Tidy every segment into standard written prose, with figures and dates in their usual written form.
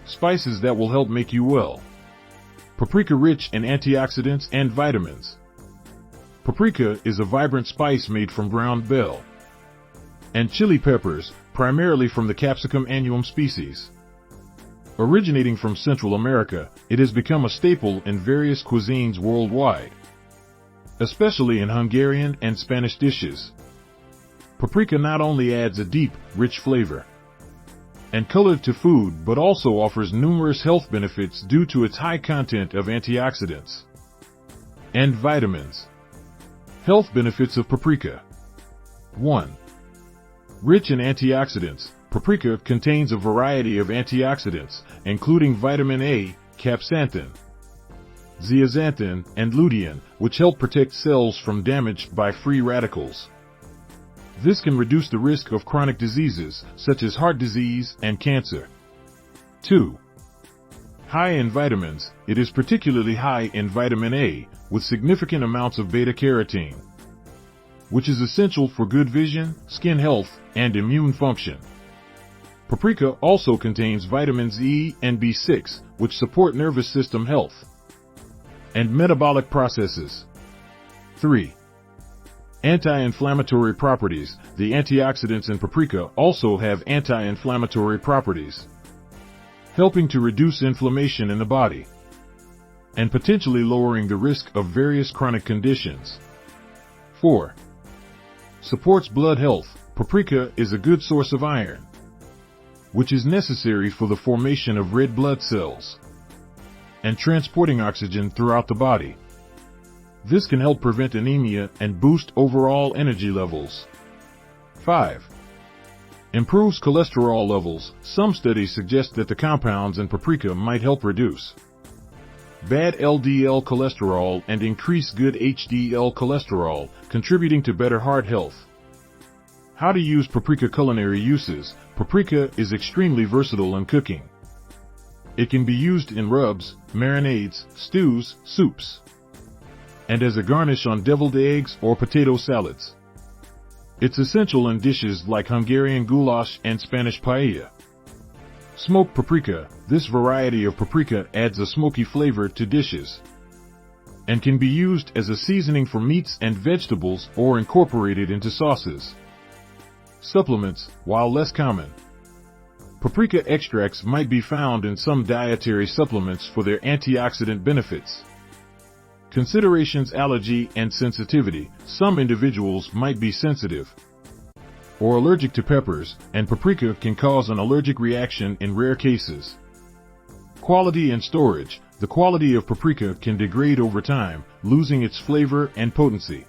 spices that will help make you well. Paprika rich in antioxidants and vitamins. Paprika is a vibrant spice made from ground bell and chili peppers, primarily from the Capsicum annuum species. Originating from Central America, it has become a staple in various cuisines worldwide, especially in Hungarian and Spanish dishes. Paprika not only adds a deep, rich flavor and color to food, but also offers numerous health benefits due to its high content of antioxidants and vitamins. Health benefits of paprika. 1. Rich in antioxidants, paprika contains a variety of antioxidants, including vitamin A, capsanthin, zeaxanthin, and lutein, which help protect cells from damage by free radicals. This can reduce the risk of chronic diseases, such as heart disease and cancer. 2. High in vitamins, it is particularly high in vitamin A, with significant amounts of beta-carotene, which is essential for good vision, skin health, and immune function. Paprika also contains vitamins E and B6, which support nervous system health and metabolic processes. 3. Anti-inflammatory properties. The antioxidants in paprika also have anti-inflammatory properties, helping to reduce inflammation in the body and potentially lowering the risk of various chronic conditions. 4. Supports blood health. Paprika is a good source of iron, which is necessary for the formation of red blood cells and transporting oxygen throughout the body. This can help prevent anemia and boost overall energy levels. 5. Improves cholesterol levels. Some studies suggest that the compounds in paprika might help reduce bad LDL cholesterol and increase good HDL cholesterol, contributing to better heart health. How to use paprika. Culinary uses. Paprika is extremely versatile in cooking. It can be used in rubs, marinades, stews, soups, and as a garnish on deviled eggs or potato salads. It's essential in dishes like Hungarian goulash and Spanish paella. Smoked paprika. This variety of paprika adds a smoky flavor to dishes and can be used as a seasoning for meats and vegetables or incorporated into sauces. Supplements. While less common, paprika extracts might be found in some dietary supplements for their antioxidant benefits. Considerations. Allergy and sensitivity. Some individuals might be sensitive or allergic to peppers, and paprika can cause an allergic reaction in rare cases. Quality and storage. The quality of paprika can degrade over time, losing its flavor and potency.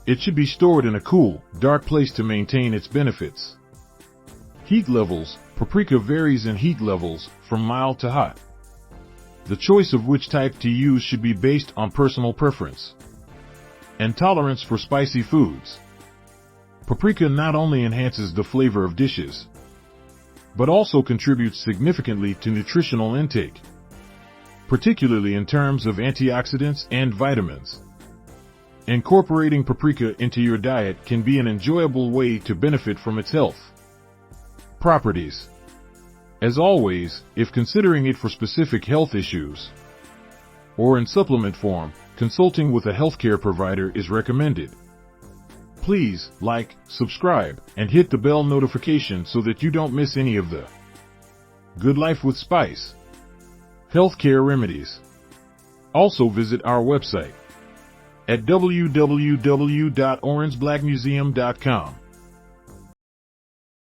It should be stored in a cool, dark place to maintain its benefits. Heat levels. Paprika varies in heat levels, from mild to hot. The choice of which type to use should be based on personal preference and tolerance for spicy foods. Paprika not only enhances the flavor of dishes, but also contributes significantly to nutritional intake, particularly in terms of antioxidants and vitamins. Incorporating paprika into your diet can be an enjoyable way to benefit from its health properties. As always, if considering it for specific health issues or in supplement form, consulting with a healthcare provider is recommended. Please like, subscribe, and hit the bell notification so that you don't miss any of the Good Life with Spice healthcare remedies. Also visit our website at www.orangeblackmuseum.com.